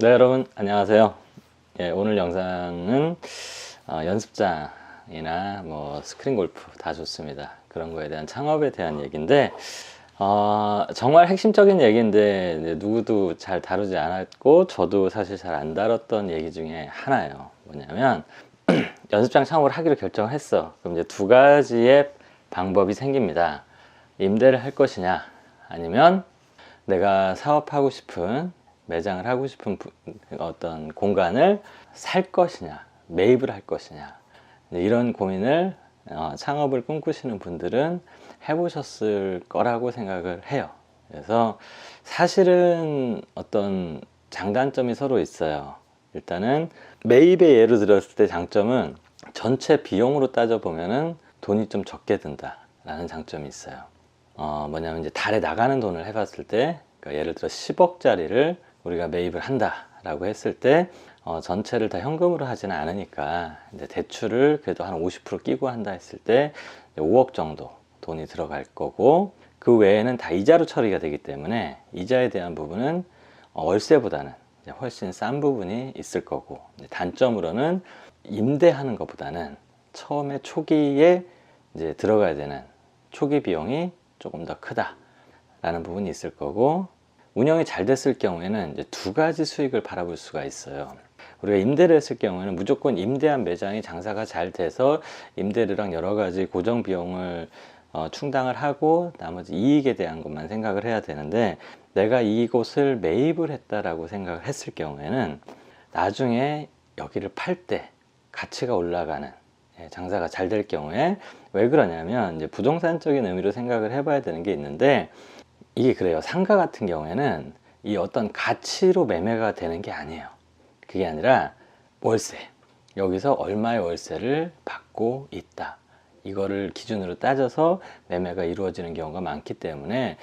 네, 여러분 안녕하세요. 예, 오늘 영상은 연습장이나 뭐 스크린 골프 다 좋습니다. 그런 거에 대한 창업에 대한 얘기인데 정말 핵심적인 얘기인데 누구도 잘 다루지 않았고 저도 사실 잘 안 다뤘던 얘기 중에 하나예요. 뭐냐면 연습장 창업을 하기로 결정을 했어. 그럼 이제 두 가지의 방법이 생깁니다. 임대를 할 것이냐, 아니면 내가 사업하고 싶은, 매장을 하고 싶은 어떤 공간을 살 것이냐, 매입을 할 것이냐, 이런 고민을 창업을 꿈꾸시는 분들은 해보셨을 거라고 생각을 해요. 그래서 사실은 어떤 장단점이 서로 있어요. 일단은 매입의 예를 들었을 때 장점은 전체 비용으로 따져보면은 돈이 좀 적게 든다 라는 장점이 있어요. 뭐냐면 이제 달에 나가는 돈을 해봤을 때, 그러니까 예를 들어 10억짜리를 우리가 매입을 한다 라고 했을 때 전체를 다 현금으로 하지는 않으니까 이제 대출을 그래도 한 50% 끼고 한다 했을 때 5억 정도 돈이 들어갈 거고, 그 외에는 다 이자로 처리가 되기 때문에 이자에 대한 부분은 월세보다는 훨씬 싼 부분이 있을 거고, 단점으로는 임대하는 것보다는 처음에 초기에 이제 들어가야 되는 초기 비용이 조금 더 크다라는 부분이 있을 거고, 운영이 잘 됐을 경우에는 이제 두 가지 수익을 바라볼 수가 있어요. 우리가 임대를 했을 경우에는 무조건 임대한 매장이 장사가 잘 돼서 임대료랑 여러 가지 고정 비용을 충당을 하고 나머지 이익에 대한 것만 생각을 해야 되는데, 내가 이곳을 매입을 했다라고 생각을 했을 경우에는 나중에 여기를 팔 때 가치가 올라가는, 장사가 잘 될 경우에, 왜 그러냐면 이제 부동산적인 의미로 생각을 해봐야 되는 게 있는데, 이게 그래요. 상가 같은 경우에는 이 어떤 가치로 매매가 되는 게 아니에요. 그게 아니라 월세, 여기서 얼마의 월세를 받고 있다, 이거를 기준으로 따져서 매매가 이루어지는 경우가 많기 때문에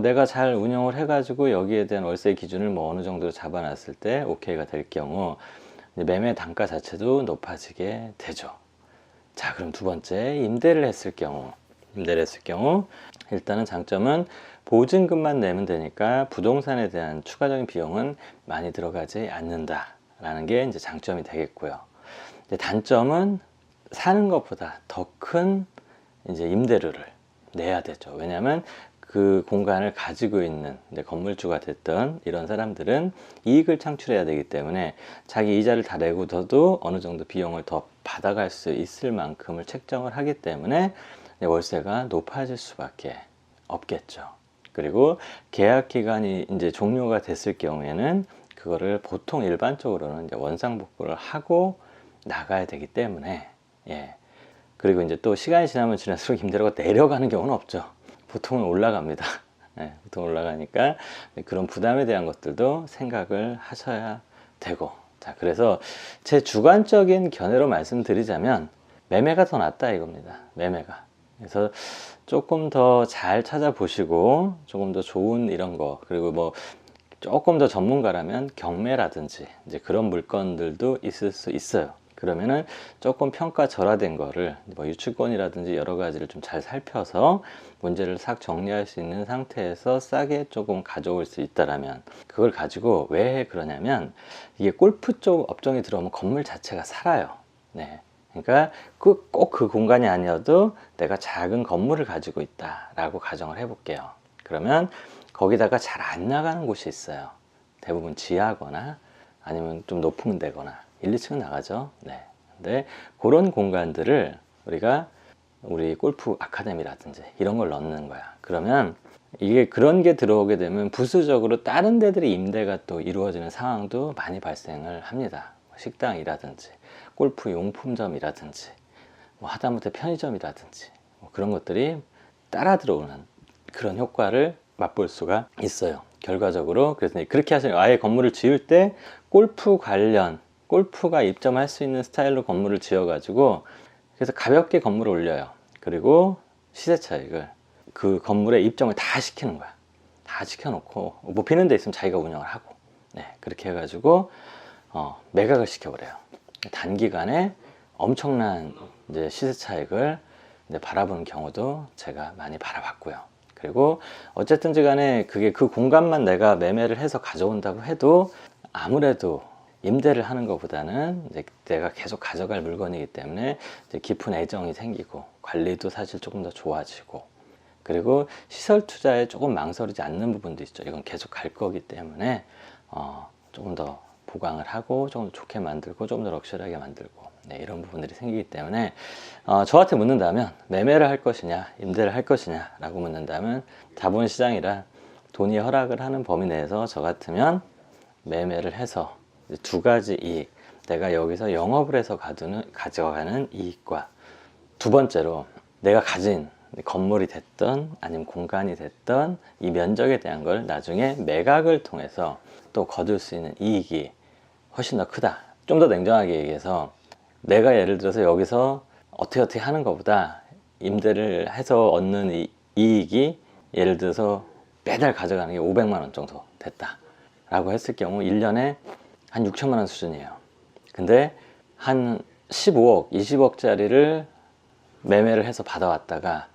내가 잘 운영을 해가지고 여기에 대한 월세 기준을 뭐 어느 정도 잡아놨을 때 오케이가 될 경우 매매 단가 자체도 높아지게 되죠. 자, 그럼 두 번째, 임대를 했을 경우 일단은 장점은 보증금만 내면 되니까 부동산에 대한 추가적인 비용은 많이 들어가지 않는다 라는 게 이제 장점이 되겠고요. 단점은 사는 것보다 더 큰 이제 임대료를 내야 되죠. 왜냐하면 그 공간을 가지고 있는 이제 건물주가 됐던 이런 사람들은 이익을 창출해야 되기 때문에 자기 이자를 다 내고서도 어느 정도 비용을 더 받아갈 수 있을 만큼을 책정을 하기 때문에 월세가 높아질 수밖에 없겠죠. 그리고 계약 기간이 이제 종료가 됐을 경우에는 그거를 보통 일반적으로는 이제 원상복구를 하고 나가야 되기 때문에, 그리고 이제 또 시간이 지나면 지날수록 임대료가 내려가는 경우는 없죠. 보통은 올라갑니다. 보통 올라가니까 그런 부담에 대한 것들도 생각을 하셔야 되고, 자, 그래서 제 주관적인 견해로 말씀드리자면 매매가 더 낫다 이겁니다. 매매가. 그래서 조금 더 잘 찾아보시고 조금 더 좋은 이런 거, 그리고 뭐 조금 더 전문가라면 경매라든지 이제 그런 물건들도 있을 수 있어요. 그러면은 조금 평가 절하된 거를 뭐 유치권이라든지 여러 가지를 좀 잘 살펴서 문제를 싹 정리할 수 있는 상태에서 싸게 조금 가져올 수 있다라면 그걸 가지고, 왜 그러냐면 이게 골프 쪽 업종이 들어오면 건물 자체가 살아요. 그러니까 꼭 그 공간이 아니어도 내가 작은 건물을 가지고 있다라고 가정을 해볼게요. 그러면 거기다가 잘 안 나가는 곳이 있어요. 대부분 지하거나 아니면 좀 높은 데거나 1, 2층은 나가죠. 근데 그런 공간들을 우리 골프 아카데미라든지 이런 걸 넣는 거야. 그러면 이게 그런 게 들어오게 되면 부수적으로 다른 데들이 임대가 또 이루어지는 상황도 많이 발생을 합니다. 식당이라든지 골프 용품점이라든지 뭐 하다못해 편의점이라든지 뭐 그런 것들이 따라 들어오는 그런 효과를 맛볼 수가 있어요. 결과적으로 그래서 그렇게 하시면, 아예 건물을 지을 때 골프 관련, 골프가 입점할 수 있는 스타일로 건물을 지어 가지고 그래서 가볍게 건물을 올려요. 그리고 시세 차익을 그 건물에 입점을 다 시키는 거야. 다 시켜놓고 뭐 비는 데 있으면 자기가 운영을 하고, 그렇게 해가지고 매각을 시켜버려요. 단기간에 엄청난 이제 시세 차익을 이제 바라보는 경우도 제가 많이 바라봤고요. 그리고 어쨌든지 간에 그게 그 공간만 내가 매매를 해서 가져온다고 해도 아무래도 임대를 하는 것보다는 이제 내가 계속 가져갈 물건이기 때문에 이제 깊은 애정이 생기고 관리도 사실 조금 더 좋아지고, 그리고 시설 투자에 조금 망설이지 않는 부분도 있죠. 이건 계속 갈 거기 때문에 조금 더 보강을 하고 조금 더 좋게 만들고 좀 더 럭셔리하게 만들고, 네, 이런 부분들이 생기기 때문에 저한테 묻는다면 매매를 할 것이냐 임대를 할 것이냐 라고 묻는다면, 자본시장이라 돈이 허락을 하는 범위 내에서 저 같으면 매매를 해서 두 가지 이익, 내가 여기서 영업을 해서 가져가는 이익과, 두 번째로 내가 가진 건물이 됐던 아니면 공간이 됐던 이 면적에 대한 걸 나중에 매각을 통해서 또 거둘 수 있는 이익이 훨씬 더 크다. 좀 더 냉정하게 얘기해서, 내가 예를 들어서 여기서 어떻게 하는 것보다 임대를 해서 얻는 이익이 예를 들어서 매달 가져가는 게 500만 원 정도 됐다 라고 했을 경우 1년에 한 6천만 원 수준이에요. 근데 한 15억, 20억짜리를 매매를 해서 받아왔다가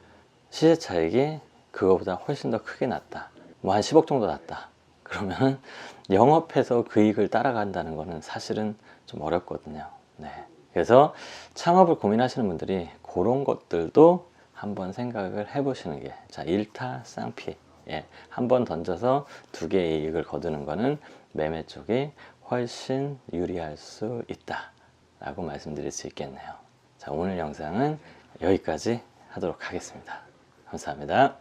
시세 차익이 그거보다 훨씬 더 크게 났다, 뭐 한 10억 정도 났다, 그러면 영업해서 그 이익을 따라간다는 거는 사실은 좀 어렵거든요. 네. 그래서 창업을 고민하시는 분들이 그런 것들도 한번 생각을 해보시는 게, 자, 일타쌍피, 예, 한번 던져서 두 개의 이익을 거두는 거는 매매 쪽이 훨씬 유리할 수 있다 라고 말씀드릴 수 있겠네요. 자, 오늘 영상은 여기까지 하도록 하겠습니다. 감사합니다.